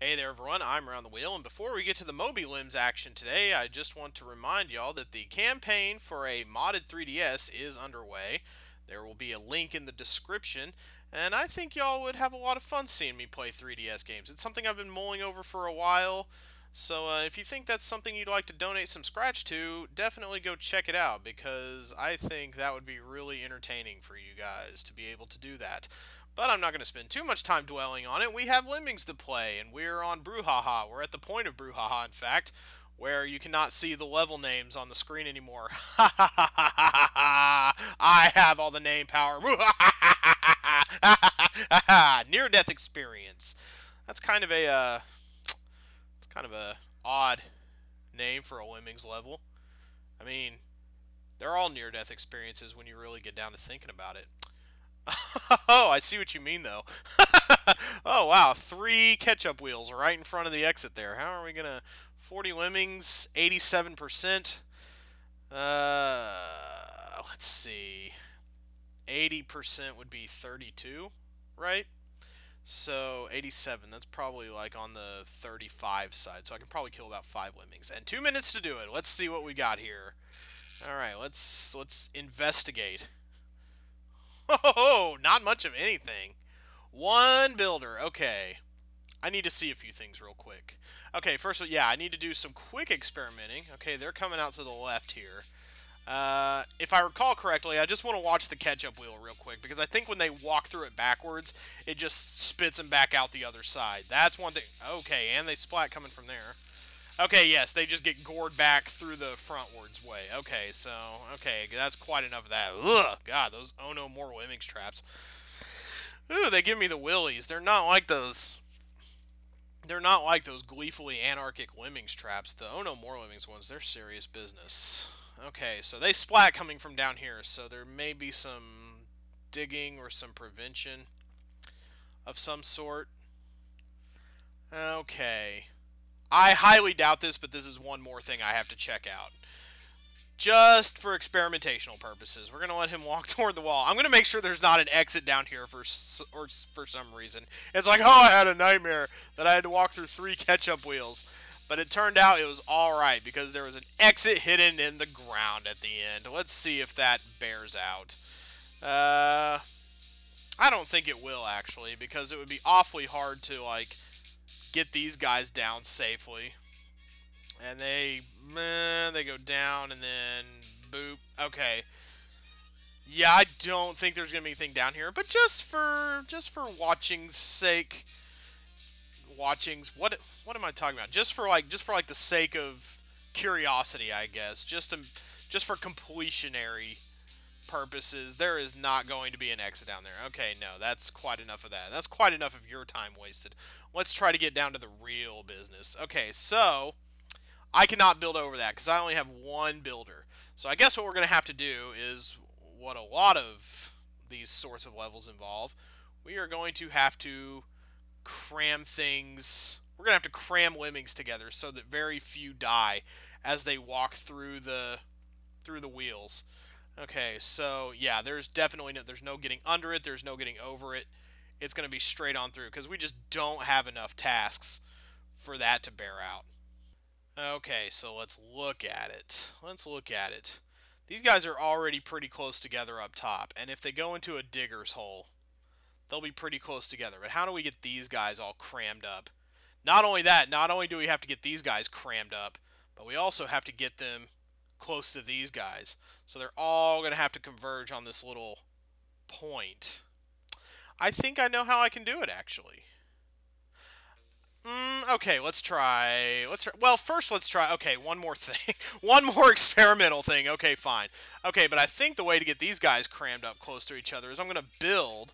Hey there everyone, I'm Around the Wheel, and before we get to the MobiLems action today, I just want to remind y'all that the campaign for a modded 3DS is underway. There will be a link in the description, and I think y'all would have a lot of fun seeing me play 3DS games. It's something I've been mulling over for a while, so if you think that's something you'd like to donate some scratch to, definitely go check it out, because I think that would be really entertaining for you guys to be able to do that. But I'm not going to spend too much time dwelling on it. We have Lemmings to play, and we're on Brouhaha. We're at the point of Brouhaha, in fact, where you cannot see the level names on the screen anymore. Ha ha ha ha ha ha! I have all the name power. Near-death experience. That's kind of it's kind of a odd name for a Lemmings level. I mean, they're all near-death experiences when you really get down to thinking about it. Oh, I see what you mean, though. Oh, wow. 3 ketchup wheels right in front of the exit there. How are we going to... 40 lemmings, 87%. Let's see. 80% would be 32, right? So 87, that's probably like on the 35 side. So I can probably kill about 5 lemmings. And 2 minutes to do it. Let's see what we got here. All right, let's investigate. Oh, not much of anything. One builder. Okay. I need to see a few things real quick. Okay, first, yeah, I need to do some quick experimenting. Okay, they're coming out to the left here. If I recall correctly, I just want to watch the ketchup wheel real quick, because I think when they walk through it backwards, it just spits them back out the other side. That's one thing. Okay, and they splat coming from there. Okay, yes, they just get gored back through the frontwards way. Okay, so, okay, that's quite enough of that. Ugh, God, those oh no more lemmings traps. Ooh, they give me the willies. They're not like those. They're not like those gleefully anarchic lemmings traps. The oh no more lemmings ones, they're serious business. Okay, so they splat coming from down here, so there may be some digging or some prevention of some sort. Okay. I highly doubt this, but this is one more thing I have to check out. Just for experimentational purposes, we're going to let him walk toward the wall. I'm going to make sure there's not an exit down here for some reason. It's like, oh, I had a nightmare that I had to walk through 3 ketchup wheels. But it turned out it was alright, because there was an exit hidden in the ground at the end. Let's see if that bears out. I don't think it will, actually, because it would be awfully hard to, like, get these guys down safely. And they go down and then boop. Okay. Yeah, I don't think there's gonna be anything down here, but just for watching's sake, what am I talking about? Just for like the sake of curiosity, I guess. Just for completionary purposes, there is not going to be an exit down there. Okay, no, that's quite enough of that. That's quite enough of your time wasted. Let's try to get down to the real business. Okay, so I cannot build over that because I only have one builder. So I guess what we're going to have to do is what a lot of these sorts of levels involve. We are going to have to cram things. We're going to have to cram lemmings together so that very few die as they walk through the wheels. Okay, so yeah, there's no getting under it, there's no getting over it. It's going to be straight on through because we just don't have enough tasks for that to bear out. Okay, so let's look at it. Let's look at it. These guys are already pretty close together up top, and if they go into a digger's hole, they'll be pretty close together. But how do we get these guys all crammed up? Not only that, not only do we have to get these guys crammed up, but we also have to get them close to these guys. So they're all going to have to converge on this little point. I think I know how I can do it, actually. Okay, let's try. Well, first let's try. Okay, one more thing. One more experimental thing. Okay, fine. Okay, but I think the way to get these guys crammed up close to each other is I'm going to build.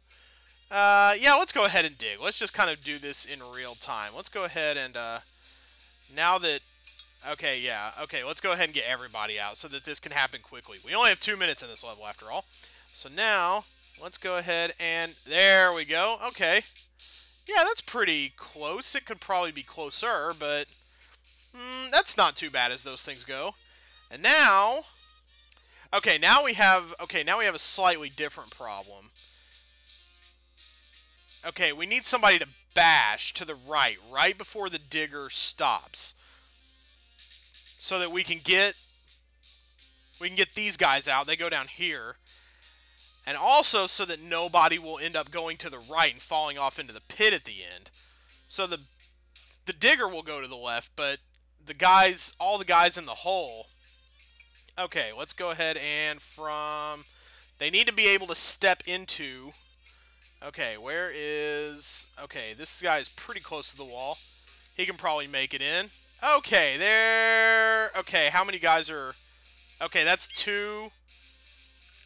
Yeah, let's go ahead and dig. Let's just kind of do this in real time. Let's go ahead and, now that... Okay, yeah. Okay, let's go ahead and get everybody out so that this can happen quickly. We only have 2 minutes in this level, after all. So now, let's go ahead and... There we go. Okay. Yeah, that's pretty close. It could probably be closer, but that's not too bad as those things go. And now, now we have a slightly different problem. Okay, we need somebody to bash to the right before the digger stops, so that we can get these guys out. They go down here, and also so that nobody will end up going to the right and falling off into the pit at the end. So the digger will go to the left, but all the guys in the hole. Okay, let's go ahead and they need to be able to step into. Okay, where is... Okay, this guy is pretty close to the wall. He can probably make it in. Okay, there... Okay, how many guys are... Okay, that's two.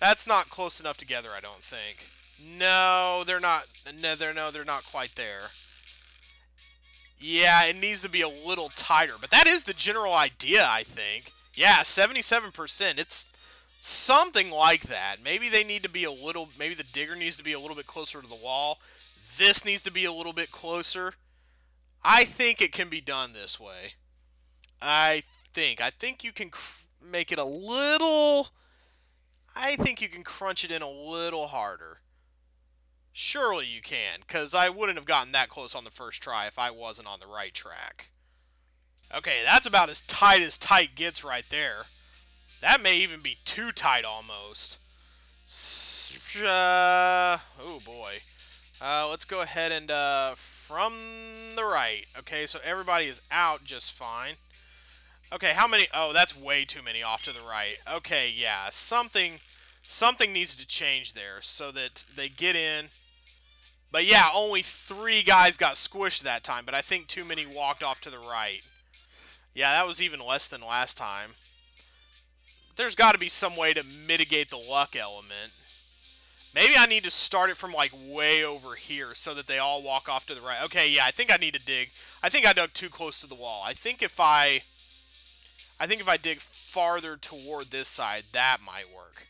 That's not close enough together, I don't think. No, they're not... No, they're not quite there. Yeah, it needs to be a little tighter. But that is the general idea, I think. Yeah, 77%. It's something like that. Maybe they need to be a little... Maybe the digger needs to be a little bit closer to the wall. This needs to be a little bit closer. I think it can be done this way. I think you can make it a little... I think you can crunch it in a little harder. Surely you can, because I wouldn't have gotten that close on the first try if I wasn't on the right track. Okay, that's about as tight gets right there. That may even be too tight almost. Oh boy. Let's go ahead and from the right. Okay, so everybody is out just fine. Okay, how many? Oh, that's way too many off to the right. Okay, yeah, something needs to change there so that they get in. But yeah, only 3 guys got squished that time, but I think too many walked off to the right. Yeah, that was even less than last time. There's got to be some way to mitigate the luck element. Maybe I need to start it from like way over here so that they all walk off to the right. Okay, yeah, I think I need to dig. I think I dug too close to the wall. I think if I dig farther toward this side, that might work.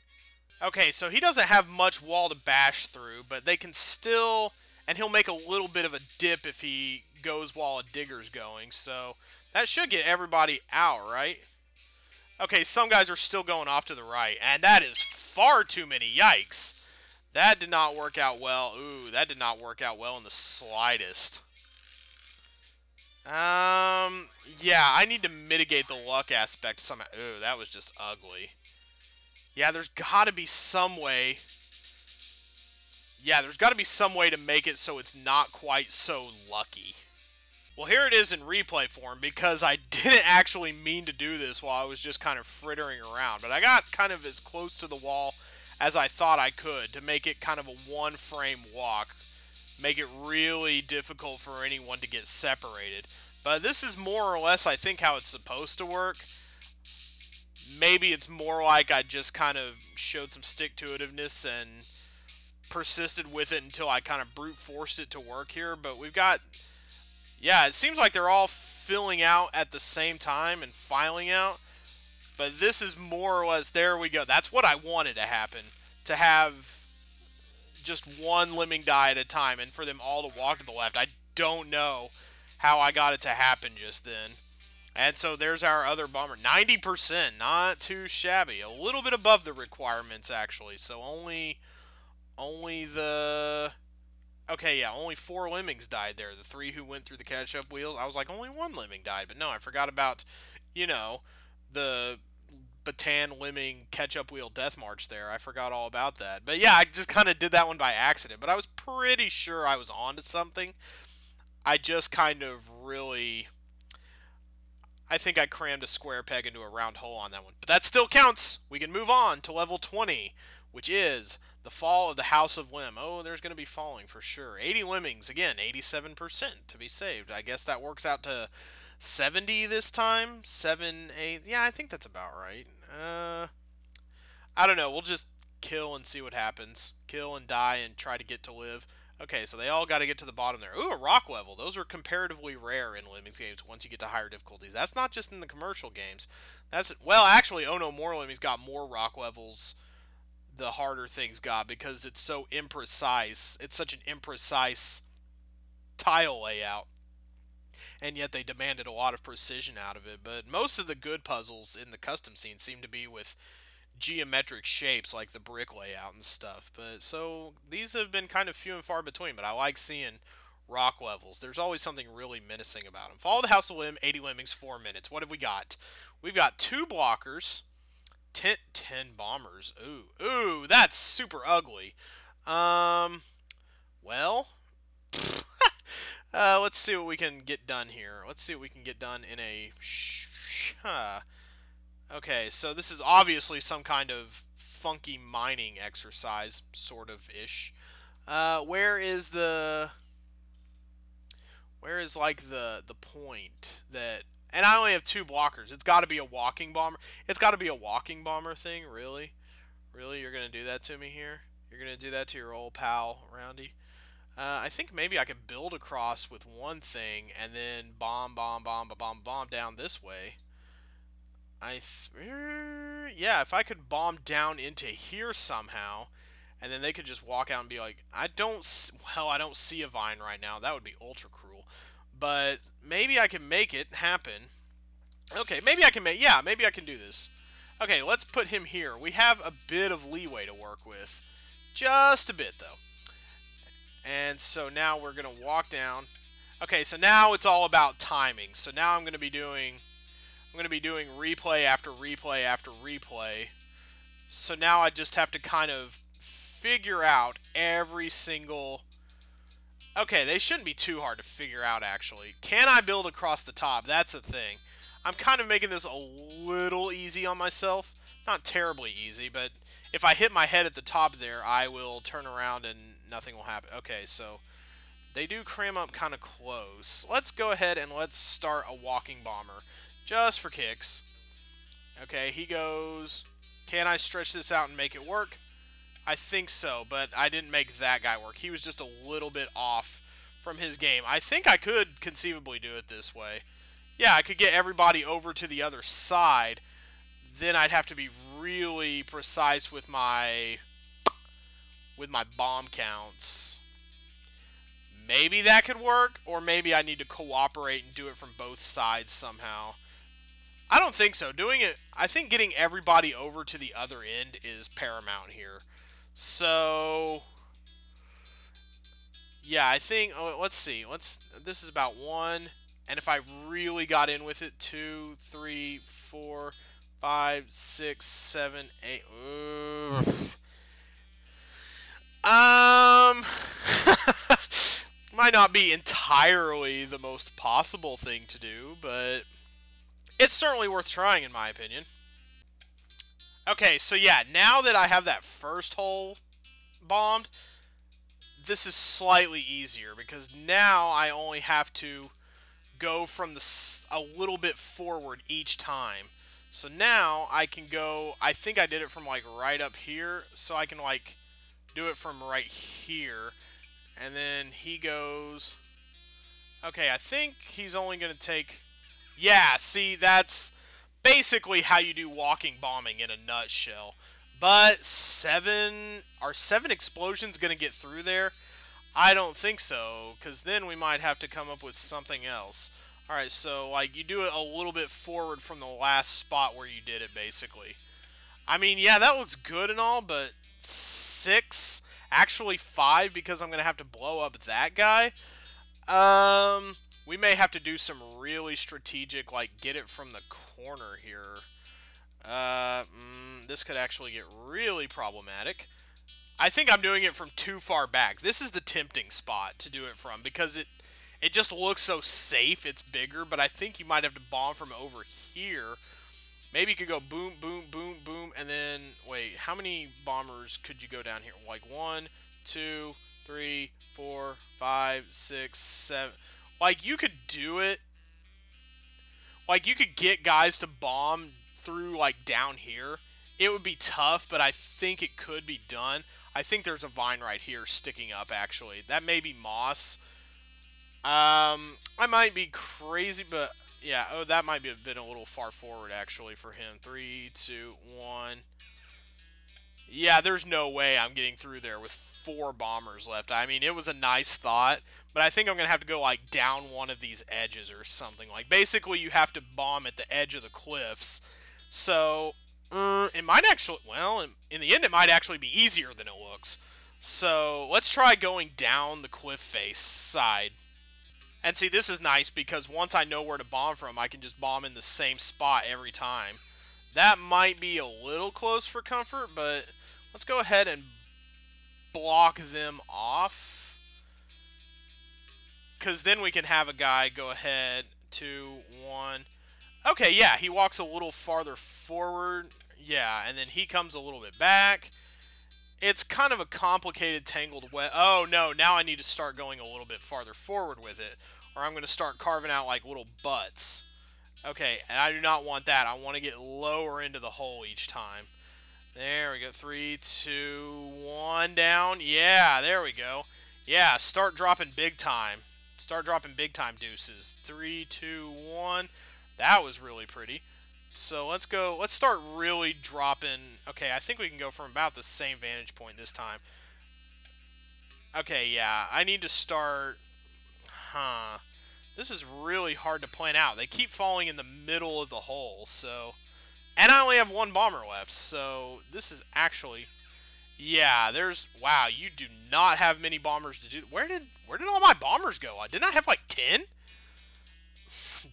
Okay, so he doesn't have much wall to bash through, but they can still... And he'll make a little bit of a dip if he goes while a digger's going, so that should get everybody out, right? Okay, some guys are still going off to the right, and that is far too many. Yikes. That did not work out well. Ooh, that did not work out well in the slightest. Yeah, I need to mitigate the luck aspect somehow. Ooh, that was just ugly. Yeah, there's got to be some way. Yeah, there's got to be some way to make it so it's not quite so lucky. Well, here it is in replay form because I didn't actually mean to do this while I was just kind of frittering around. But I got kind of as close to the wall as I thought I could to make it kind of a one-frame walk. Make it really difficult for anyone to get separated. But this is more or less, I think, how it's supposed to work. Maybe it's more like I just kind of showed some stick-to-itiveness and persisted with it until I kind of brute forced it to work here. But we've got... Yeah, it seems like they're all filling out at the same time and filing out. But this is more or less... There we go. That's what I wanted to happen. To have just one lemming die at a time and for them all to walk to the left. I don't know how I got it to happen just then. And so there's our other bomber. 90%, not too shabby. A little bit above the requirements, actually. So only the... Okay, yeah, only 4 lemmings died there. The 3 who went through the catch-up wheels. I was like, only 1 lemming died. But no, I forgot about, the Bataan lemming catch-up wheel death march there. I forgot all about that. But yeah, I just kind of did that one by accident. But I was pretty sure I was onto something. I just kind of really... I think I crammed a square peg into a round hole on that one. But that still counts. We can move on to level 20, which is the fall of the House of Lem. Oh, there's going to be falling for sure. 80 lemmings. Again, 87% to be saved. I guess that works out to 70 this time. 7, 8. Yeah, I think that's about right. I don't know. We'll just kill and see what happens. Kill and die and try to get to live. Okay, so they all got to get to the bottom there. Ooh, a rock level. Those are comparatively rare in Lemmings games once you get to higher difficulties. That's not just in the commercial games. Well, actually, Oh No More Lemmings got more rock levels the harder things got because it's so imprecise. It's such an imprecise tile layout. And yet they demanded a lot of precision out of it. But most of the good puzzles in the custom scene seem to be with geometric shapes like the brick layout and stuff. But so these have been kind of few and far between, but I like seeing Rock levels. There's always something really menacing about them. Follow the House of Limb, 80 lemmings, 4 minutes. What have we got? We've got 2 blockers, 10 bombers. Ooh, that's super ugly. Well, let's see what we can get done here. Let's see what we can get done in a... Okay, so this is obviously some kind of funky mining exercise, sort of ish. Where is the... Where is like the point that... And I only have 2 blockers. It's got to be a walking bomber. It's got to be a walking bomber thing, really? Really? You're going to do that to me here? You're going to do that to your old pal, Roundy? I think maybe I could build across with one thing and then bomb down this way. Yeah, if I could bomb down into here somehow, and then they could just walk out and be like, I don't see a vine right now. That would be ultra cruel. But maybe I can make it happen. Okay, maybe I can maybe I can do this. Okay, let's put him here. We have a bit of leeway to work with. Just a bit, though. And so now we're going to walk down. Okay, so now it's all about timing. So now I'm going to be doing replay after replay after replay. So now I just have to kind of figure out every single... Okay, they shouldn't be too hard to figure out, actually. Can I build across the top? That's the thing. I'm kind of making this a little easy on myself. Not terribly easy, but if I hit my head at the top there, I will turn around and nothing will happen. Okay, so they do cram up kind of close. Let's go ahead and let's start a walking bomber. Just for kicks. Okay, he goes... Can I stretch this out and make it work? I think so, but I didn't make that guy work. He was just a little bit off from his game. I think I could conceivably do it this way. Yeah, I could get everybody over to the other side. Then I'd have to be really precise with my bomb counts. Maybe that could work, or maybe I need to cooperate and do it from both sides somehow. I don't think so. I think getting everybody over to the other end is paramount here. So, yeah, I think, let's see. This is about 1, and if I really got in with it, 2, 3, 4, 5, 6, 7, 8. Might not be entirely the most possible thing to do, but it's certainly worth trying, in my opinion. Okay, so yeah, now that I have that first hole bombed, this is slightly easier, because now I only have to go from a little bit forward each time. So now I can go, I think I did it from like right up here, so I can like do it from right here. And then he goes, okay, I think he's only going to take... Yeah, see, that's basically how you do walking bombing in a nutshell. But are 7 explosions going to get through there? I don't think so, because then we might have to come up with something else. Alright, so like you do it a little bit forward from the last spot where you did it, basically. I mean, yeah, that looks good and all, but 6? Actually 5, because I'm going to have to blow up that guy? We may have to do some really strategic, like, get it from the corner here. This could actually get really problematic. I think I'm doing it from too far back. This is the tempting spot to do it from, because it just looks so safe, it's bigger, but I think you might have to bomb from over here. Maybe you could go boom, boom, boom, boom, and then, wait, how many bombers could you go down here? Like 1, 2, 3, 4, 5, 6, 7... Like, you could do it. Like, you could get guys to bomb through, like, down here. It would be tough, but I think it could be done. I think there's a vine right here sticking up, actually. That may be moss. I might be crazy, but... Yeah, that might have been a little far forward, actually, for him. 3, 2, 1... Yeah, there's no way I'm getting through there with 4 bombers left. I mean, it was a nice thought, but I think I'm going to have to go, like, down one of these edges or something. Like, basically, you have to bomb at the edge of the cliffs. So, it might actually, well, in the end, it might actually be easier than it looks. So let's try going down the cliff face side. And see, this is nice because once I know where to bomb from, I can just bomb in the same spot every time. That might be a little close for comfort, but let's go ahead and block them off. Because then we can have a guy go ahead, 2, 1. Okay, yeah, he walks a little farther forward. Yeah, and then he comes a little bit back. It's kind of a complicated, tangled web. Oh, no, now I need to start going a little bit farther forward with it, or I'm going to start carving out like little butts. Okay, and I do not want that. I want to get lower into the hole each time. There we go. 3, 2, 1 down. Yeah, there we go. Yeah, start dropping big time. Start dropping big time deuces. 3, 2, 1. That was really pretty. So let's go. Let's start really dropping. Okay, I think we can go from about the same vantage point this time. Okay, yeah. I need to start. Huh. This is really hard to plan out. They keep falling in the middle of the hole, so. And I only have one bomber left, so this is actually. Yeah, there's. Wow, you do not have many bombers to do. Where did all my bombers go? Didn't I have like 10?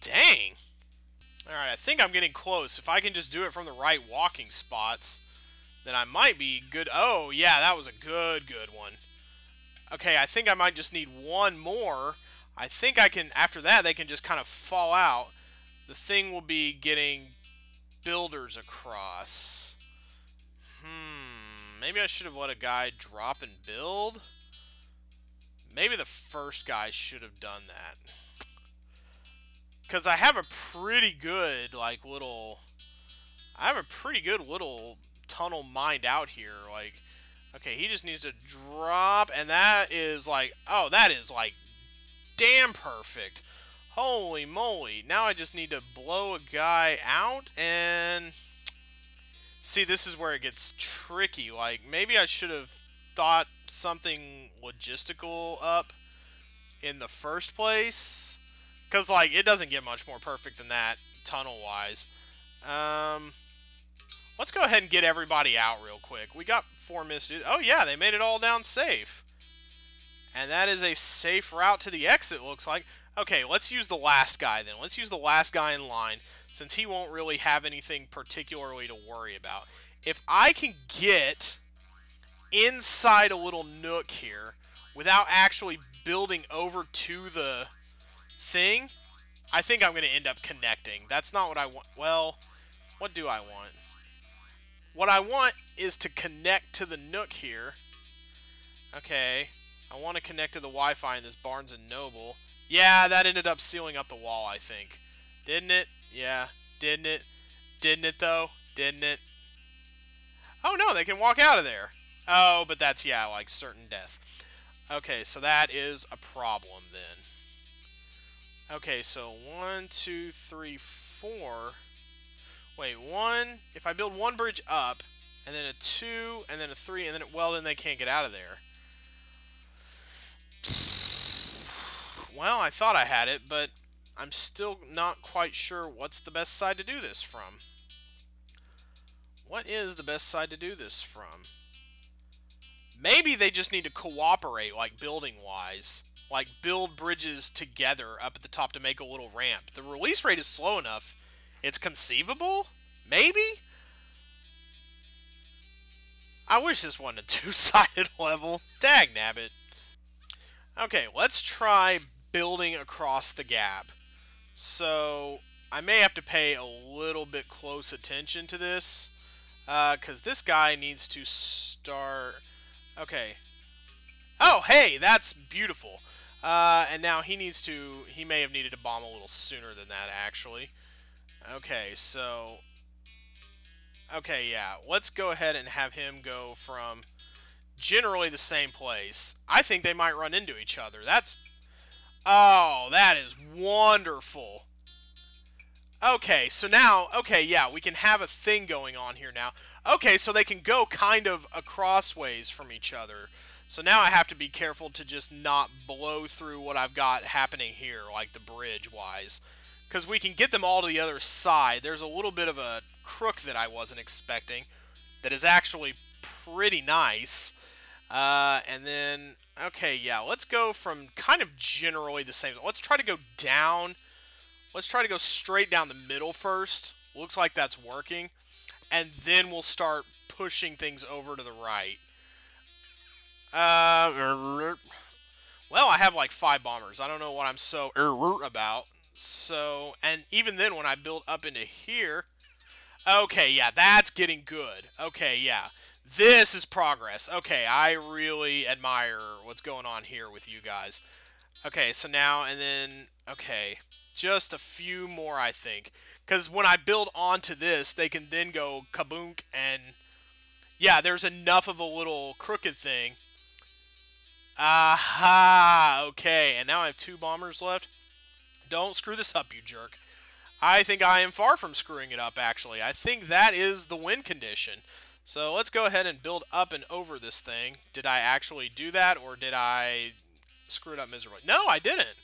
Dang. Alright, I think I'm getting close. If I can just do it from the right walking spots, then I might be good. Oh, yeah, that was a good one. Okay, I think I might just need one more. I think I can, after that, they can just kind of fall out. The thing will be getting builders across. Maybe I should have let a guy drop and build. Maybe the first guy should have done that. Because I have a pretty good, like, little... I have a pretty good little tunnel mined out here. Like, okay, he just needs to drop, and that is, like... Oh, that is, like, damn perfect. Holy moly. Now I just need to blow a guy out, and... See, this is where it gets tricky. Like, maybe I should have thought something logistical up in the first place. Because, like, it doesn't get much more perfect than that, tunnel-wise. Let's go ahead and get everybody out real quick. We got 4 missed. Oh, yeah, they made it all down safe. And that is a safe route to the exit, looks like. Okay, let's use the last guy, then. Let's use the last guy in line, since he won't really have anything particularly to worry about. If I can get inside a little nook here without actually building over to the thing, I think I'm going to end up connecting. That's not what I want. Well, what do I want? What I want is to connect to the nook here. Okay. I want to connect to the Wi-Fi in this Barnes & Noble. Yeah, that ended up sealing up the wall, I think. Didn't it? Yeah. Didn't it? Didn't it, though? Didn't it? Oh, no, they can walk out of there. Oh, but that's, yeah, like certain death. Okay, so that is a problem, then. Okay, so 1, 2, 3, 4. Wait, 1. If I build one bridge up, and then a 2, and then a 3, and then, well, then they can't get out of there. Well, I thought I had it, but I'm still not quite sure what's the best side to do this from. What is the best side to do this from? Maybe they just need to cooperate, like, building-wise. Like, build bridges together up at the top to make a little ramp. The release rate is slow enough. It's conceivable? Maybe? I wish this wasn't a two-sided level. Dagnabbit. Okay, let's try building across the gap. So, I may have to pay a little bit close attention to this. Because this guy needs to start... Okay. Oh, hey, that's beautiful. And now he needs to... He may have needed to bomb a little sooner than that, actually. Okay, so... Okay, yeah. Let's go ahead and have him go from generally the same place. I think they might run into each other. That's... Oh, that is wonderful. Okay, so now... Okay, yeah, we can have a thing going on here now. Okay, so they can go kind of across ways from each other. So now I have to be careful to just not blow through what I've got happening here, like the bridge-wise. Because we can get them all to the other side. There's a little bit of a crook that I wasn't expecting that is actually pretty nice. And then, okay, yeah, let's go from kind of generally the same. Let's try to go down. Let's try to go straight down the middle first. Looks like that's working. And then we'll start pushing things over to the right. Well, I have like 5 bombers. I don't know what I'm so about. So, and even then, when I build up into here, okay, yeah, that's getting good. Okay, yeah, this is progress. Okay, I really admire what's going on here with you guys. Okay, so now and then, okay, just a few more, I think, because when I build onto this, they can then go kaboonk, and yeah, there's enough of a little crooked thing. Aha! Okay, and now I have 2 bombers left. Don't screw this up, you jerk. I think I am far from screwing it up, actually. I think that is the win condition. So let's go ahead and build up and over this thing. Did I actually do that, or did I screw it up miserably? No, I didn't.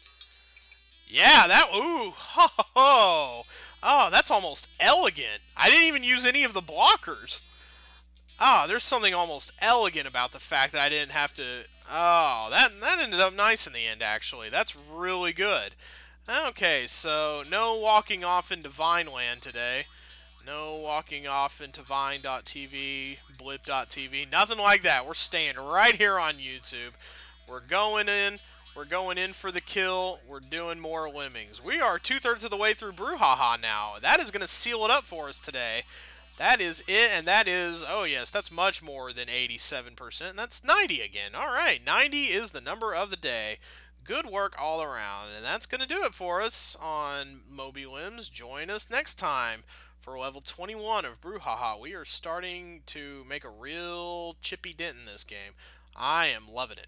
Yeah, that... Ooh! Ho, ho, ho. Oh, that's almost elegant. I didn't even use any of the blockers. Oh, there's something almost elegant about the fact that I didn't have to... Oh, that ended up nice in the end, actually. That's really good. Okay, so no walking off into Vineland today. No walking off into Vine.tv, Blip.tv, nothing like that. We're staying right here on YouTube. We're going in. We're going in for the kill. We're doing more lemmings. We are 2/3 of the way through Brouhaha now. That is going to seal it up for us today. That is it, and that is, oh yes, that's much more than 87%. That's 90 again. All right, 90 is the number of the day. Good work all around, and that's going to do it for us on MobiLems. Join us next time for level 21 of Brouhaha. We are starting to make a real chippy dent in this game. I am loving it.